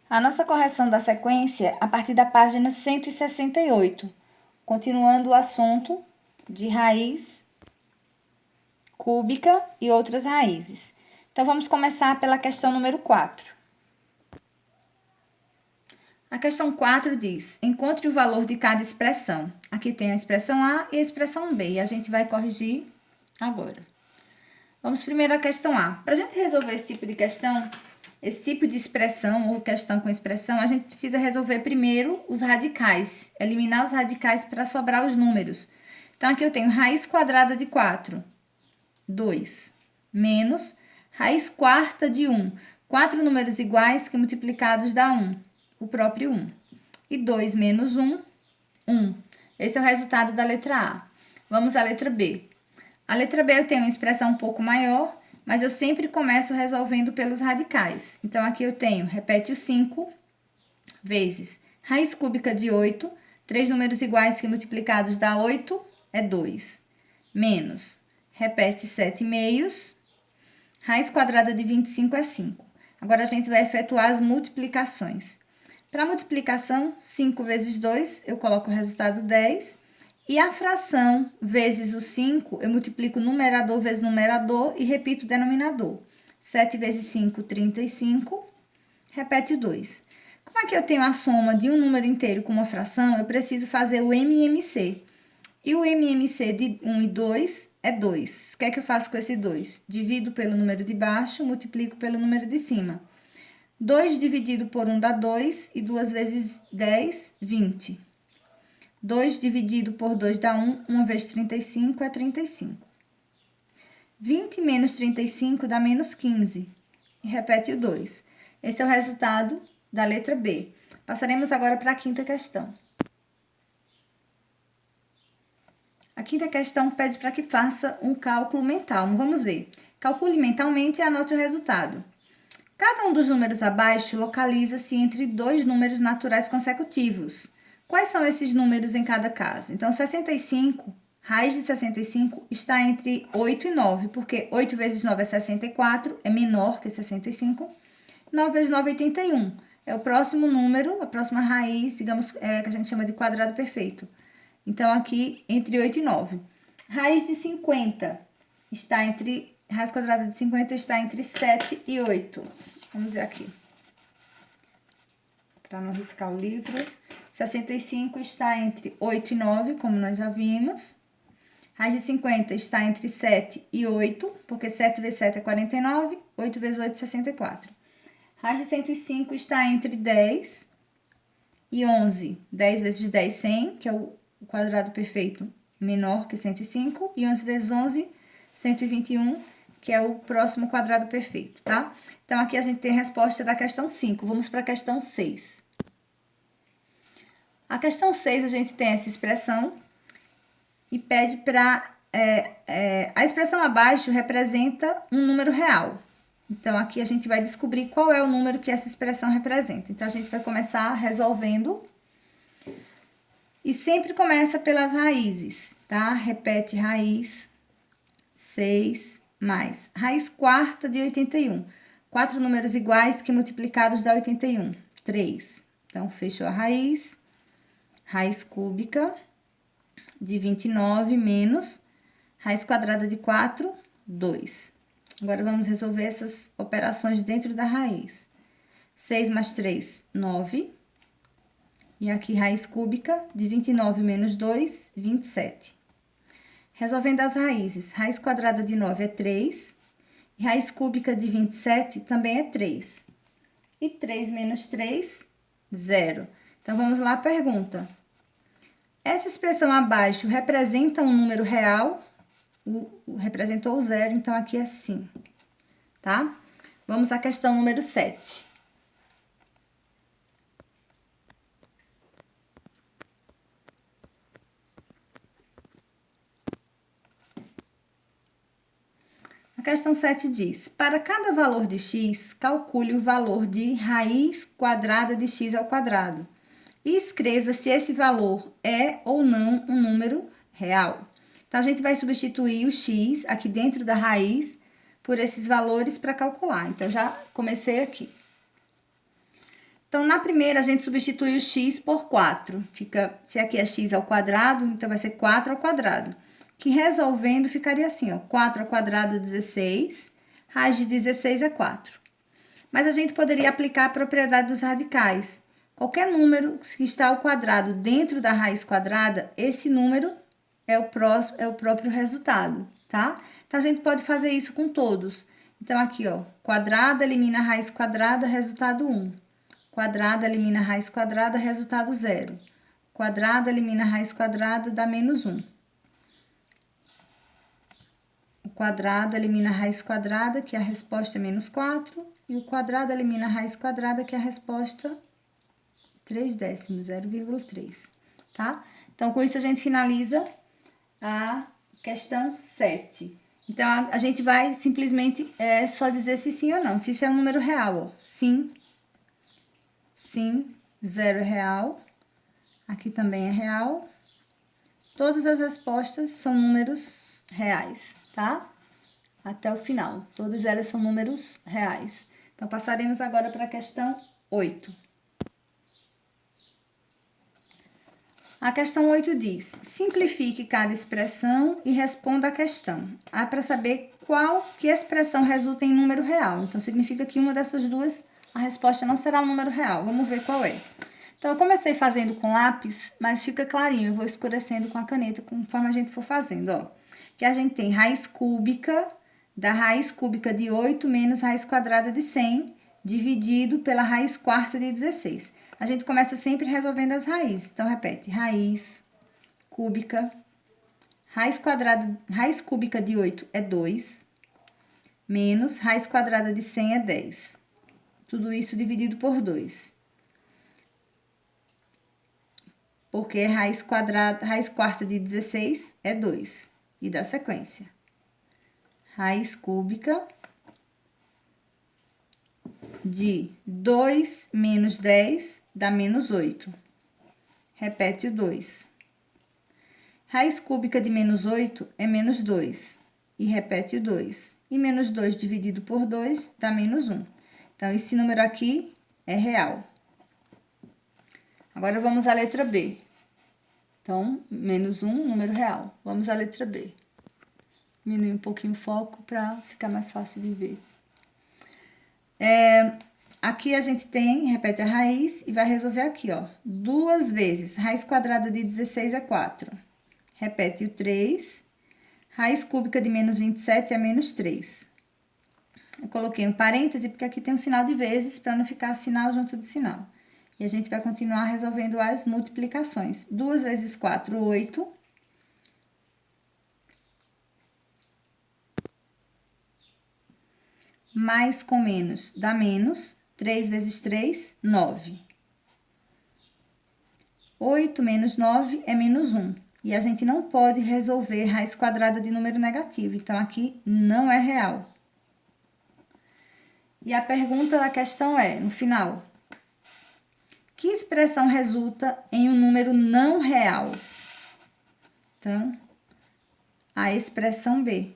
A nossa correção da sequência a partir da página 168, continuando o assunto de raiz cúbica e outras raízes. Então, vamos começar pela questão número 4. A questão 4 diz: encontre o valor de cada expressão. Aqui tem a expressão A e a expressão B, e a gente vai corrigir agora. Vamos primeiro à questão A. Para a gente resolver esse tipo de questão, esse tipo de expressão ou questão com expressão, a gente precisa resolver primeiro os radicais, eliminar os radicais para sobrar os números. Então, aqui eu tenho raiz quadrada de 4, 2, menos raiz quarta de 1. 4 números iguais que multiplicados dá 1, o próprio 1. E 2 menos 1, 1. Esse é o resultado da letra A. Vamos à letra B. A letra B eu tenho uma expressão um pouco maior, mas eu sempre começo resolvendo pelos radicais. Então, aqui eu tenho, repete o 5, vezes raiz cúbica de 8, 3 números iguais que multiplicados dá 8, é 2. Menos, repete 7 meios, raiz quadrada de 25 é 5. Agora, a gente vai efetuar as multiplicações. Para a multiplicação, 5 vezes 2, eu coloco o resultado 10. E a fração vezes o 5, eu multiplico numerador vezes numerador e repito o denominador. 7 vezes 5, 35. Repete o 2. Como é que eu tenho a soma de um número inteiro com uma fração? Eu preciso fazer o MMC. E o MMC de 1 e 2 é 2. O que é que eu faço com esse 2? Divido pelo número de baixo, multiplico pelo número de cima. 2 dividido por 1 dá 2, e 2 vezes 10, 20. 2 dividido por 2 dá 1, 1 vezes 35 é 35. 20 menos 35 dá menos 15. E repete o 2. Esse é o resultado da letra B. Passaremos agora para a quinta questão. A quinta questão pede para que faça um cálculo mental. Vamos ver. Calcule mentalmente e anote o resultado. Cada um dos números abaixo localiza-se entre dois números naturais consecutivos. Quais são esses números em cada caso? Então, 65, raiz de 65 está entre 8 e 9, porque 8 vezes 9 é 64, é menor que 65. 9 vezes 9 é 81, é o próximo número, a próxima raiz, digamos, que a gente chama de quadrado perfeito. Então, aqui, entre 8 e 9. Raiz de 50 está entre, raiz quadrada de 50 está entre 7 e 8. Vamos ver aqui. Para não riscar o livro. 65 está entre 8 e 9, como nós já vimos. Raiz de 50 está entre 7 e 8, porque 7 vezes 7 é 49, 8 vezes 8 é 64. Raiz de 105 está entre 10 e 11. 10 vezes 10, 100, que é o quadrado perfeito menor que 105. E 11 vezes 11, 121, que é o próximo quadrado perfeito, tá? Então, aqui a gente tem a resposta da questão 5. Vamos para a questão 6. A questão 6, a gente tem essa expressão e pede para... a expressão abaixo representa um número real. Então, aqui a gente vai descobrir qual é o número que essa expressão representa. Então, a gente vai começar resolvendo. E sempre começa pelas raízes, tá? Repete raiz 6 mais raiz quarta de 81. 4 números iguais que multiplicados dá 81. 3. Então, fechou a raiz. Raiz cúbica de 29 menos raiz quadrada de 4, 2. Agora, vamos resolver essas operações dentro da raiz. 6 mais 3, 9. E aqui, raiz cúbica de 29 menos 2, 27. Resolvendo as raízes, raiz quadrada de 9 é 3. E raiz cúbica de 27 também é 3. E 3 menos 3, 0. Então, vamos lá à pergunta. Essa expressão abaixo representa um número real? Representou o 0, então aqui é sim, tá? Vamos à questão número 7. A questão 7 diz: para cada valor de x, calcule o valor de raiz quadrada de x ao quadrado e escreva se esse valor é ou não um número real. Então, a gente vai substituir o x aqui dentro da raiz por esses valores para calcular. Então, já comecei aqui. Então, na primeira, a gente substitui o x por 4. Fica, se aqui é x ao quadrado, então vai ser 4 ao quadrado. Que resolvendo, ficaria assim, ó. 4 ao quadrado, 16. Raiz de 16 é 4. Mas a gente poderia aplicar a propriedade dos radicais. Qualquer número que está ao quadrado dentro da raiz quadrada, esse número é o próprio resultado, tá? Então, a gente pode fazer isso com todos. Então, aqui, ó, quadrado elimina a raiz quadrada, resultado 1. Quadrado elimina a raiz quadrada, resultado 0. Quadrado elimina a raiz quadrada, dá menos 1. O quadrado elimina a raiz quadrada, que a resposta é menos 4. E o quadrado elimina a raiz quadrada, que a resposta 3 décimos, 0,3, tá? Então, com isso, a gente finaliza a questão 7. Então, a gente vai simplesmente só dizer se sim ou não. Se isso é um número real, ó. Sim. Sim. 0 é real. Aqui também é real. Todas as respostas são números reais, tá? Até o final. Todas elas são números reais. Então, passaremos agora para a questão 8. A questão 8 diz: simplifique cada expressão e responda a questão. Há para saber que expressão resulta em número real. Então, significa que uma dessas duas, a resposta não será um número real. Vamos ver qual é. Então, eu comecei fazendo com lápis, mas fica clarinho. Eu vou escurecendo com a caneta, conforme a gente for fazendo, ó. Que a gente tem raiz cúbica da raiz cúbica de 8 menos raiz quadrada de 100, dividido pela raiz quarta de 16. A gente começa sempre resolvendo as raízes. Então, repete. Raiz cúbica. Raiz cúbica de 8 é 2. Menos raiz quadrada de 100 é 10. Tudo isso dividido por 2. Porque raiz quarta de 16 é 2. E dá sequência. Raiz cúbica de 2 menos 10 dá menos 8. Repete o 2. Raiz cúbica de menos 8 é menos 2. E repete o 2. E menos 2 dividido por 2 dá menos 1. Então, esse número aqui é real. Agora, vamos à letra B. Então, menos 1, número real. Vamos à letra B. Diminuir um pouquinho o foco para ficar mais fácil de ver. Aqui a gente tem, repete a raiz e vai resolver aqui, ó. 2 vezes raiz quadrada de 16 é 4. Repete o 3. Raiz cúbica de menos 27 é menos 3. Eu coloquei um parêntese porque aqui tem um sinal de vezes para não ficar sinal junto de sinal. E a gente vai continuar resolvendo as multiplicações. 2 vezes 4, 8. Mais com menos dá menos. 3 vezes 3, 9. 8 menos 9 é menos 1. E a gente não pode resolver raiz quadrada de número negativo. Então, aqui não é real. E a pergunta da questão é, no final, que expressão resulta em um número não real? Então, a expressão B.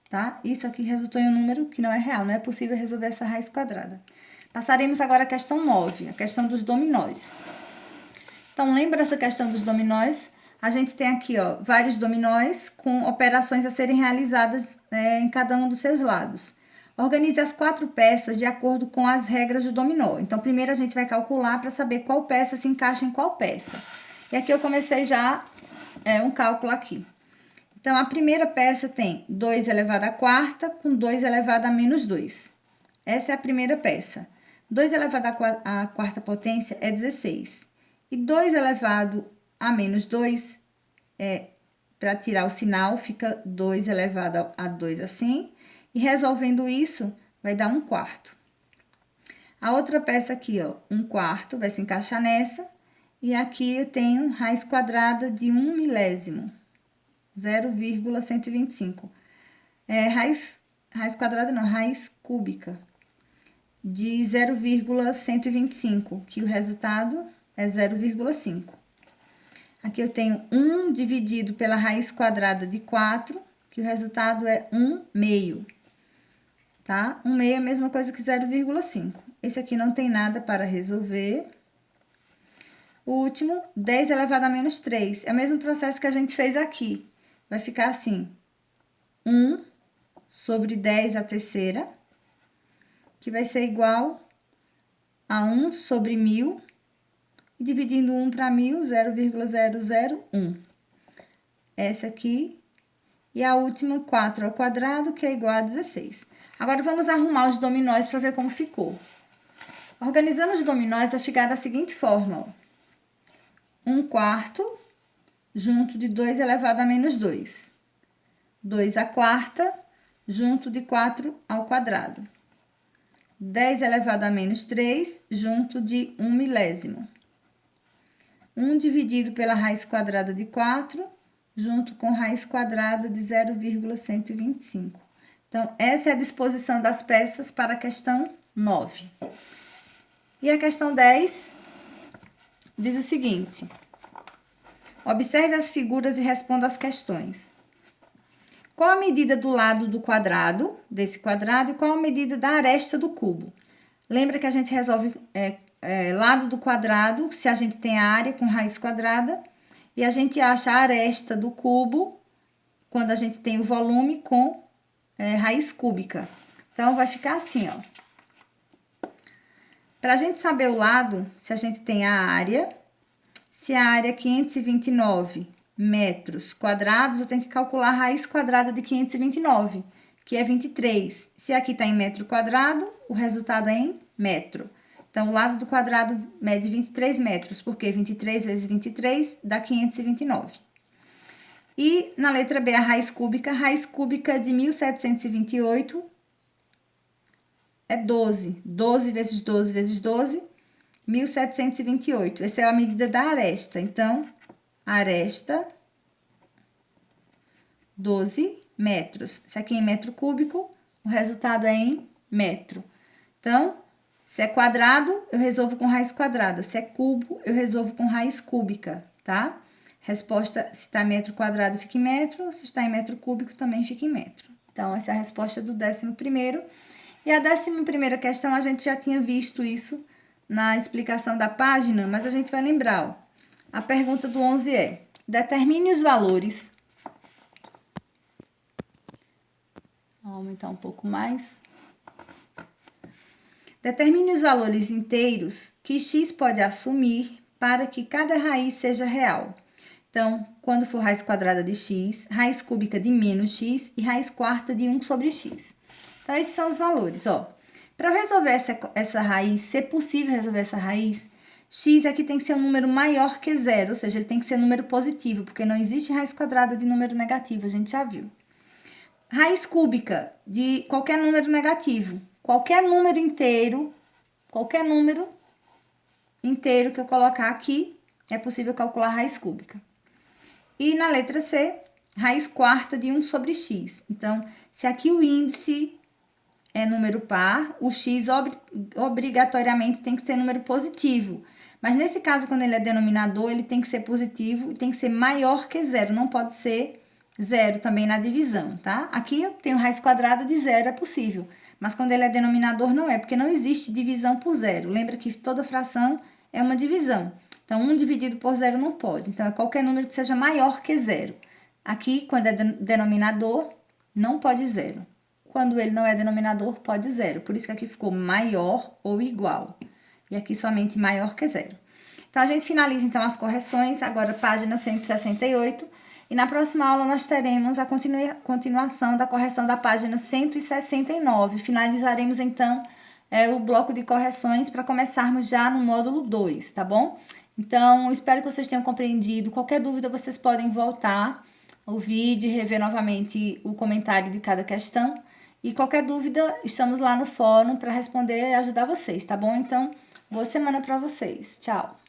Tá? Isso aqui resultou em um número que não é real, não é possível resolver essa raiz quadrada. Passaremos agora à questão 9, a questão dos dominós. Então, lembra essa questão dos dominós? A gente tem aqui, ó, vários dominós com operações a serem realizadas em cada um dos seus lados. Organize as 4 peças de acordo com as regras do dominó. Então, primeiro a gente vai calcular para saber qual peça se encaixa em qual peça. E aqui eu comecei já um cálculo aqui. Então, a primeira peça tem 2 elevado à quarta com 2 elevado a menos 2. Essa é a primeira peça. 2 elevado à quarta potência é 16. E 2 elevado a menos 2, para tirar o sinal, fica 2 elevado a 2 assim. E resolvendo isso, vai dar 1/4. A outra peça aqui, ó, 1/4, vai se encaixar nessa. E aqui eu tenho raiz quadrada de 1 milésimo. 0,125. Raiz quadrada não, raiz cúbica de 0,125, que o resultado é 0,5. Aqui eu tenho 1 dividido pela raiz quadrada de 4, que o resultado é 1/2. tá? 1 meio é a mesma coisa que 0,5. Esse aqui não tem nada para resolver. O último, 10 elevado a menos 3. É o mesmo processo que a gente fez aqui. Vai ficar assim, 1 sobre 10 a terceira, que vai ser igual a 1 sobre 1000, e dividindo 1 para 1000, 0,001. Essa aqui, e a última, 4 ao quadrado, que é igual a 16. Agora, vamos arrumar os dominóis para ver como ficou. Organizando os dominóis, vai ficar da seguinte forma, ó. 1/4 junto de 2 elevado a menos 2. 2/4 junto de 4 ao quadrado. 10 elevado a menos 3 junto de 1 milésimo. 1 dividido pela raiz quadrada de 4 junto com raiz quadrada de 0,125. Então, essa é a disposição das peças para a questão 9. E a questão 10 diz o seguinte: observe as figuras e responda as questões. Qual a medida do lado do quadrado, desse quadrado, e qual a medida da aresta do cubo? Lembra que a gente resolve lado do quadrado, se a gente tem a área com raiz quadrada, e a gente acha a aresta do cubo quando a gente tem o volume com raiz cúbica. Então, vai ficar assim, ó. Para a gente saber o lado, se a gente tem a área, se a área é 529 metros quadrados, eu tenho que calcular a raiz quadrada de 529, que é 23. Se aqui está em metro quadrado, o resultado é em metro. Então, o lado do quadrado mede 23 metros, porque 23 vezes 23 dá 529. E na letra B, a raiz cúbica de 1728 é 12. 12 vezes 12 vezes 12, 1728. Essa é a medida da aresta. Então, aresta, 12 metros. Se aqui é em metro cúbico, o resultado é em metro. Então, se é quadrado, eu resolvo com raiz quadrada. Se é cubo, eu resolvo com raiz cúbica, tá? Resposta, se está em metro quadrado, fica em metro. Se está em metro cúbico, também fica em metro. Então, essa é a resposta do 11º. E a 11ª questão, a gente já tinha visto isso na explicação da página, mas a gente vai lembrar, ó. A pergunta do 11 é: determine os valores. Vou aumentar um pouco mais. Determine os valores inteiros que x pode assumir para que cada raiz seja real. Então, quando for raiz quadrada de x, raiz cúbica de menos x e raiz quarta de 1 sobre x. Então, esses são os valores, ó. Para eu resolver essa raiz, ser possível resolver essa raiz, x aqui tem que ser um número maior que zero, ou seja, ele tem que ser número positivo, porque não existe raiz quadrada de número negativo, a gente já viu. Raiz cúbica de qualquer número negativo. Qualquer número inteiro que eu colocar aqui, é possível calcular a raiz cúbica. E na letra C, raiz quarta de 1 sobre x. Então, se aqui o índice é número par, o x obrigatoriamente tem que ser número positivo. Mas nesse caso, quando ele é denominador, ele tem que ser positivo e tem que ser maior que zero. Não pode ser zero também na divisão, tá? Aqui eu tenho raiz quadrada de zero, é possível. Mas quando ele é denominador, não é, porque não existe divisão por zero. Lembra que toda fração é uma divisão. Então, 1 dividido por zero não pode. Então, é qualquer número que seja maior que zero. Aqui, quando é denominador, não pode zero. Quando ele não é denominador, pode zero. Por isso que aqui ficou maior ou igual. E aqui somente maior que zero. Então, a gente finaliza, então, as correções. Agora, página 168. E na próxima aula, nós teremos a continuação da correção da página 169. Finalizaremos, então, o bloco de correções para começarmos já no módulo 2, tá bom? Então, espero que vocês tenham compreendido. Qualquer dúvida, vocês podem voltar o vídeo e rever novamente o comentário de cada questão. E qualquer dúvida, estamos lá no fórum para responder e ajudar vocês, tá bom? Então, boa semana para vocês. Tchau!